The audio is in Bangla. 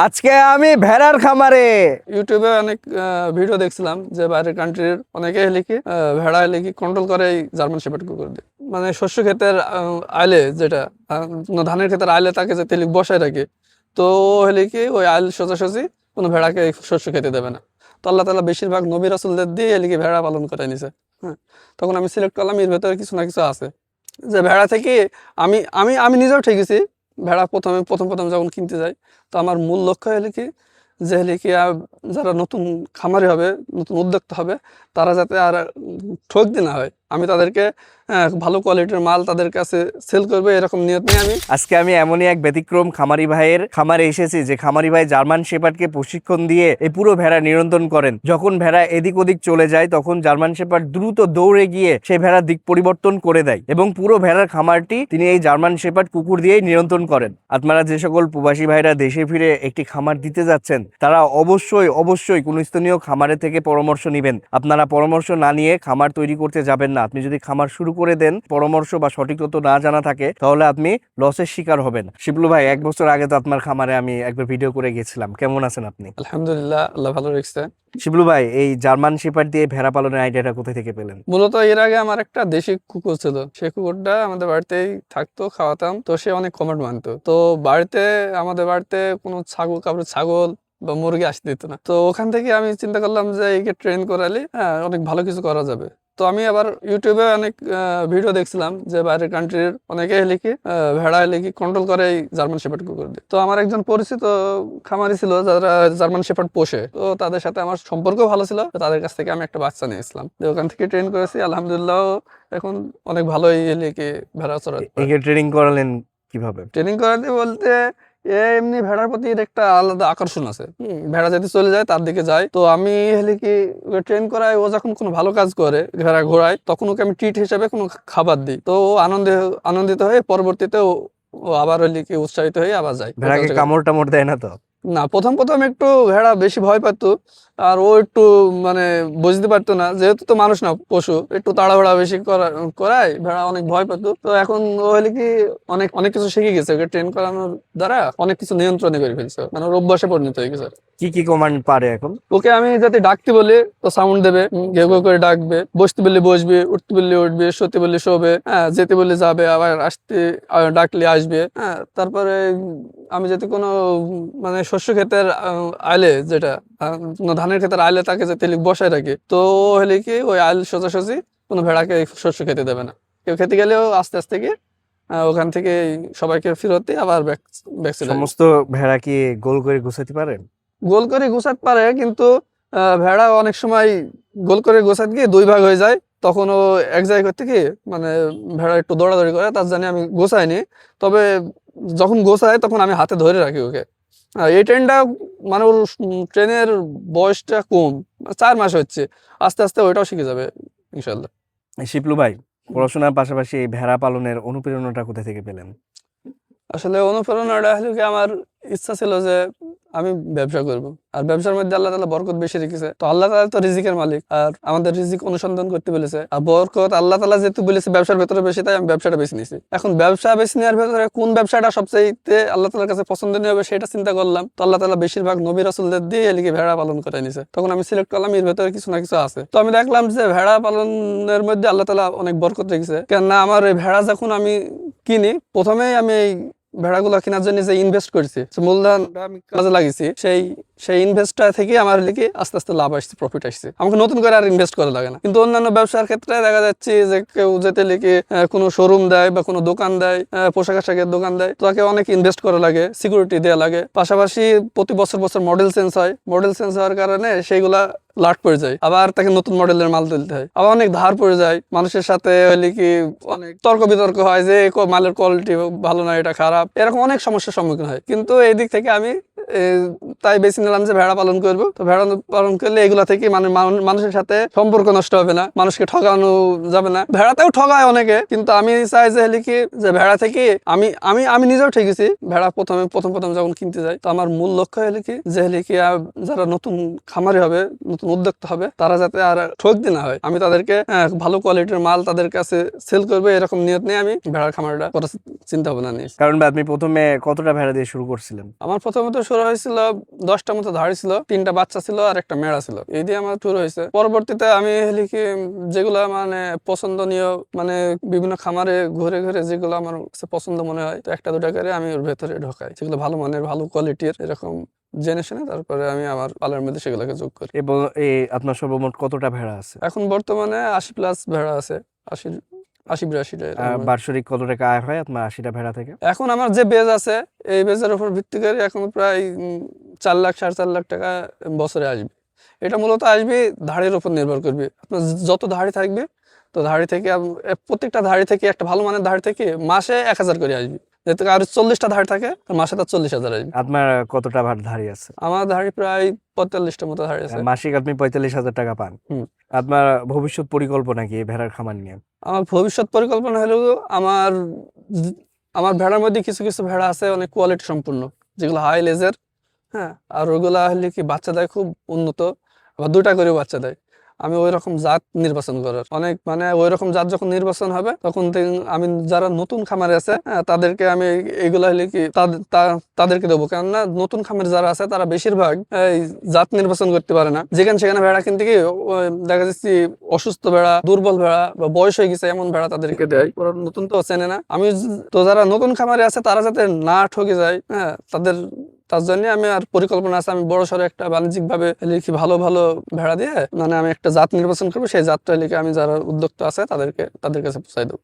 আজকে আমি ভেড়ার খামারে। ইউটিউবে অনেক ভিডিও দেখছিলাম যে বাইরের কান্ট্রির অনেকে হেলিকে ভেড়া হেলিকে কন্ট্রোল করে এই জার্মান শেপার্ড কুকুর দিয়ে। মানে শস্য ক্ষেতের আইলে যেটা ধানের ক্ষেতের আইলে তাকে যে তেলিক বসায় রাখে, তো ও হেলিকে ওই আইল সোজাসুজি কোনো ভেড়াকে এই শস্য খেতে দেবে না। তো আল্লাহ তাআলা বেশিরভাগ নবী রাসূলদের দিয়ে হেলিকে ভেড়া পালন করে নিছে। হ্যাঁ, তখন আমি সিলেক্ট করলাম এর ভেতরে কিছু না কিছু আছে যে ভেড়া থেকে আমি আমি আমি নিজেও ঠেকেছি। ভেড়া প্রথম প্রথম যখন কিনতে যাই, তো আমার মূল লক্ষ্য হলে কি যে হলে কি যারা নতুন খামারি হবে, নতুন উদ্যোক্তা হবে, তারা যাতে আর ঠকতে না হয়। আমি তাদেরকে ভালো কোয়ালিটির মাল তাদের কাছে সেল করবে, এরকম নিয়ত নিয়ে আমি আজকে আমি এমনই এক ব্যতিক্রম খামারি ভাইয়ের খামারে এসেছি যে খামারি ভাই জার্মান শেপার্ডকে প্রশিক্ষণ দিয়ে এই পুরো ভেড়া নিয়ন্ত্রণ করেন। যখন ভেড়া এদিক ওদিক চলে যায় তখন জার্মান শেপার্ড দ্রুত দৌড়ে গিয়ে সেই ভেড়ার দিক পরিবর্তন করে দেয় এবং পুরো ভেড়ার খামারটি তিনি এই জার্মান শেপার্ড কুকুর দিয়েই নিয়ন্ত্রণ করেন। আপনারা যে সকল প্রবাসী ভাইরা দেশে ফিরে একটি খামার দিতে যাচ্ছেন তারা অবশ্যই কোনো স্থানীয় খামারে থেকে পরামর্শ নেবেন। আপনারা পরামর্শ না নিয়ে খামার তৈরি করতে যাবেন না। আপনি যদি খামার শুরু করে দেন, পরামর্শ বা সঠিক তথ্য না জানা থাকে, তাহলে আপনি লসের শিকার হবেন। শিবলু ভাই, 1 বছর আগে তো আপনার খামারে আমি একবার ভিডিও করে গেছিলাম, কেমন আছেন আপনি? আলহামদুলিল্লাহ, আল্লাহ ভালো রেখেছে। শিবলু ভাই, এই জার্মান শেপার্ড দিয়ে ভেড়া পালনের আইডিয়াটা কোথা থেকে পেলেন? মূলত এর আগে আমার একটা দেশি কুকুর ছিল, সেই কুকুরটা আমাদের বাড়িতেই থাকতো, খাওয়াতাম, তো সে অনেক কমেন্ট মানতো। তো আমাদের বাড়িতে কোনো ছাগল বা মুরগি আসতে দিত না। তো ওখান থেকে আমি চিন্তা করলাম যে একে ট্রেন করালে অনেক ভালো কিছু করা যাবে। তো আমি আবার ইউটিউবে অনেক ভিডিও দেখছিলাম যে বাইরের কান্ট্রির অনেকে হেলিকে ভেড়া হেলিকে কন্ট্রোল করে এই জার্মান শেপার্ড কুকুর দিয়ে। তো আমার একজন পরিচিত খামারি ছিল যারা জার্মান শেপার্ড পোষে, তো তাদের সাথে আমার সম্পর্ক ভালো ছিল। তো তাদের কাছ থেকে আমি একটা বাচ্চা নিয়েছিলাম, ওখান থেকে ট্রেন করেছি। আলহামদুলিল্লাহ, এখন অনেক ভালোই হেলিকে ভেড়া চড়াতে পারে। একে ট্রেনিং করালেন কিভাবে? ট্রেনিং করাতে বলতে এমনি ভেড়ার প্রতি এর একটা আলাদা আকর্ষণ আছে। ভেড়া যদি চলে যায় তার দিকে যায়, তো আমি হলে কি ওকে ট্রেন করাই। ও যখন কোনো ভালো কাজ করে ভেড়া ঘোরায়, তখন ওকে আমি ট্রিট হিসাবে কোনো খাবার দিই। তো ও আনন্দিত হয়ে পরবর্তীতে ও আবার হলে কি উৎসাহিত হয়ে আবার যায়। ভেড়াকে কামড় টামড় দেয় না তো? না, প্রথম একটু ভেড়া বেশি ভয় পাইতো, আর ও একটু মানে বুঝতে পারতো না, যেহেতু তো মানুষ না পশু, একটু তাড়াহুড়া বেশি করায় ভেড়া অনেক ভয় পাতো। তো এখন ও হলে কি অনেক অনেক কিছু শিখে গেছে, ওকে ট্রেন করানোর দ্বারা অনেক কিছু নিয়ন্ত্রণে করে ফেলছে, মানে ওর অভ্যাসে পরিণত হয়ে গেছে। কি কি কমান্ড পারে এখন? ওকে আমি যাতে ডাকতে বলি তো সাউন্ড দেবে, ঘেউ ঘেউ করে ডাকবে, বসতে বললে বসবে, উঠতে বললে উঠবে, শোতে বললে শোবে, যেতে বললে যাবে, আবার ডাকলে আসবে। তারপরে আমি যদি কোনো মানে শস্য ক্ষেতের আইলে যেটা ধানের ক্ষেতের আইলে তাকে যে তেলিক বসায় রাখে, তো ও হলে কি ওই আইল সোজাসুজি কোনো ভেড়াকে শস্য খেতে দেবে না। কেউ খেতে গেলেও আস্তে আস্তে গিয়ে ওখান থেকে সবাইকে ফেরত দিয়ে আবার ব্যাক চলে আসবে। সমস্ত ভেড়া কি গোল করে গুছাতে পারেন? গোল করে গোছাতে পারে, কিন্তু ভেড়া অনেক সময় গোল করে গোছাতে গিয়ে 2 ভাগ হয়ে যায়। তখন ও এক জায়গায় করতে কি মানে ভেড়া একটু দৌড়াদৌড়ি করে, তার জানি আমি গোছাইনি। তবে যখন গোছায় তখন আমি হাতে ধরে রাখি ওকে। এই ট্রেনটা মানে ওর ট্রেনের বয়সটা কম, 4 মাস হচ্ছে, আস্তে আস্তে ওইটাও শিখে যাবে ইনশাল্লাহ। শিবলু ভাই, পড়াশোনার পাশাপাশি এই ভেড়া পালনের অনুপ্রেরণাটা কোথা থেকে পেলেন? আসলে অনুপ্রেরণাটা হলো কি, আমার ইচ্ছা ছিল যে আমি ব্যবসা করব, আর ব্যবসার মধ্যে আল্লাহ তাআলা বরকত বেশি রেখেছে। তো আল্লাহ তাআলা তো রিজিকের মালিক, আর আমাদের রিজিক অনুসন্ধান করতে বলেছে, আর বরকত আল্লাহ তাআলা যেহেতু বলেছে ব্যবসার ভেতরে বেশি, তাই আমি ব্যবসাটা বেছে নিয়েছি। এখন ব্যবসা বেছে নেওয়ার ভেতরে কোন ব্যবসাটা সবচেয়ে আল্লাহ তাআলার কাছে পছন্দনীয় হবে সেটা চিন্তা করলাম। তো আল্লাহ তাআলা বেশিরভাগ নবী রাসূলদের দিয়ে এলিকে ভেড়া পালন করে নিয়েছে। তখন আমি সিলেক্ট করলাম এর ভেতরে কিছু না কিছু আছে। তো আমি দেখলাম যে ভেড়া পালনের মধ্যে আল্লাহ তাআলা অনেক বরকত রেখেছে। কেননা আমার এই ভেড়া যখন আমি কিনি, প্রথমেই আমি এই ভেড়াগুলো কেনার জন্য যে ইনভেস্ট করছি, মূলধন আমি কাজে লাগিয়েছি, সেই ইনভেস্টটা থেকে আমার লিখে আস্তে আস্তে লাভ আসছে, প্রফিট আসছে। আমাকে নতুন করে আর ইনভেস্ট করা লাগে না। কিন্তু অন্যান্য ব্যবসার ক্ষেত্রে দেখা যাচ্ছে যে কেউ যেতে লিখে কোনো শোরুম দেয় বা কোনো দোকান দেয়, পোশাক আশাকের দোকান দেয়, তো তাকে অনেক ইনভেস্ট করা লাগে, সিকিউরিটি দেওয়া লাগে, পাশাপাশি প্রতি বছর মডেল চেঞ্জ হয়। মডেল চেঞ্জ হওয়ার কারণে সেইগুলা লাট পড়ে যায়, আবার তাকে নতুন মডেলের মাল তুলতে হয়, আবার অনেক ধার পড়ে যায়। মানুষের সাথে হলে কি অনেক তর্ক বিতর্ক হয় যে মালের কোয়ালিটি ভালো না, এটা খারাপ, এরকম অনেক সমস্যার সম্মুখীন হয়। কিন্তু এই দিক থেকে আমি তাই বেছে নিলাম যে ভেড়া পালন করবো। তো ভেড়া পালন করলে এগুলা থেকে মানুষের সাথে সম্পর্ক নষ্ট হবে না, মানুষকে ঠকানো যাবে না। ভেড়াতেও ঠকায় অনেকে, কিন্তু আমি চাই যে হেলিকি যে ভেড়া থেকে আমি আমি আমি নিজেও ঠেকেছি। ভেড়া প্রথম যখন কিনতে যাই, তো আমার মূল লক্ষ্য হেলিকি যে হেলিকি যারা নতুন খামারি হবে, নতুন উদ্যোক্তা হবে, তারা যাতে আর ঠকতে না হয়। আমি তাদেরকে ভালো কোয়ালিটির মাল তাদের কাছে সেল করবে, এরকম নিয়ত নিয়ে আমি ভেড়ার খামারটা করার চিন্তা ভাবনা নিয়েছি। কারণ আপনি প্রথমে কতটা ভেড়া দিয়ে শুরু করছিলেন? আমার প্রথমত শুরু শুরু হয়েছিল 10টা মতো ধাড়ি ছিল, 3টা বাচ্চা ছিল আর একটা মেড়া ছিল, এই দিয়ে আমার শুরু হয়েছে। পরবর্তীতে আমি লিখি যেগুলা মানে পছন্দনীয়, মানে বিভিন্ন খামারে ঘুরে ঘুরে যেগুলো আমার কাছে পছন্দ মনে হয়, তো একটা দুটা করে আমি ওর ভেতরে ঢোকাই, যেগুলো ভালো মানের ভালো কোয়ালিটির এরকম জেনে শুনে তারপরে আমি আমার পালার মধ্যে সেগুলোকে যোগ করি। এবং এই আপনার সর্বমোট কতটা ভেড়া আছে? এখন বর্তমানে 80+ ভেড়া আছে, 80-82টা বার্ষিক কত টাকা আয় হয় আপনার 80টা ভেড়া থেকে? এখন আমার যে বেজ আছে এই বেজের উপর ভিত্তি করে এখন প্রায় 4 লাখ 4.5 লাখ টাকা বছরে আসবে। এটা মূলত আসবে ধাড়ির উপর নির্ভর করবে, আপনার যত ধাড়ি থাকবে তো ধাড়ি থেকে প্রত্যেকটা ধাড়ি থেকে একটা ভালো মানের ধাড়ি থেকে মাসে 1,000 করে আসবে। যেহেতু আর 40টা ধাড়ি থাকে তো মাসে তার 40,000 আসবে। আপনার কতটা ধাড়ি আছে? আমার ধাড়ি প্রায় 45টা মতো ধাড়ি আছে। মাসিক আপনি 45,000 টাকা পান। হুম। আপনার ভবিষ্যৎ পরিকল্পনা কি এই ভেড়ার খামার নিয়ে? আমার ভবিষ্যৎ পরিকল্পনা হলো আমার আমার ভেড়ার মধ্যে কিছু কিছু ভেড়া আছে অনেক কোয়ালিটি সম্পূর্ণ, যেগুলো হাই লেজের, হ্যাঁ, আর ওইগুলা হলে কি বাচ্চা দেয় খুব উন্নত, আবার 2টা করে বাচ্চা দেয়। আমি ওই রকম জাত নির্বাচন করার অনেক, মানে ওই রকম জাত যখন নির্বাচন হবে তখন আমি যারা নতুন খামারে আছে, হ্যাঁ, তাদেরকে আমি এইগুলা হলে কি তাদেরকে দেবো, কেননা নতুন খামারে যারা আছে তারা বেশিরভাগ এই জাত নির্বাচন করতে পারে না, যেখানে সেখানে ভেড়া কিনতে গিয়ে দেখা যাচ্ছে অসুস্থ ভেড়া, দুর্বল ভেড়া বা বয়স হয়ে গেছে এমন ভেড়া তাদেরকে দেয়, ওরা নতুন তো চেনে না। আমি তো যারা নতুন খামারে আছে তারা যাতে না ঠকে যায়, হ্যাঁ, তার জন্য আমি আর পরিকল্পনা আছে আমি বড় সড়ো একটা বাণিজ্যিক ভাবে লিখি ভালো ভালো ভেড়া দিয়ে, মানে আমি একটা জাত নির্বাচন করবো, সেই জাতটা লিখে আমি যারা উদ্যোক্তা আছে তাদের কাছে পৌঁছাই দেবো।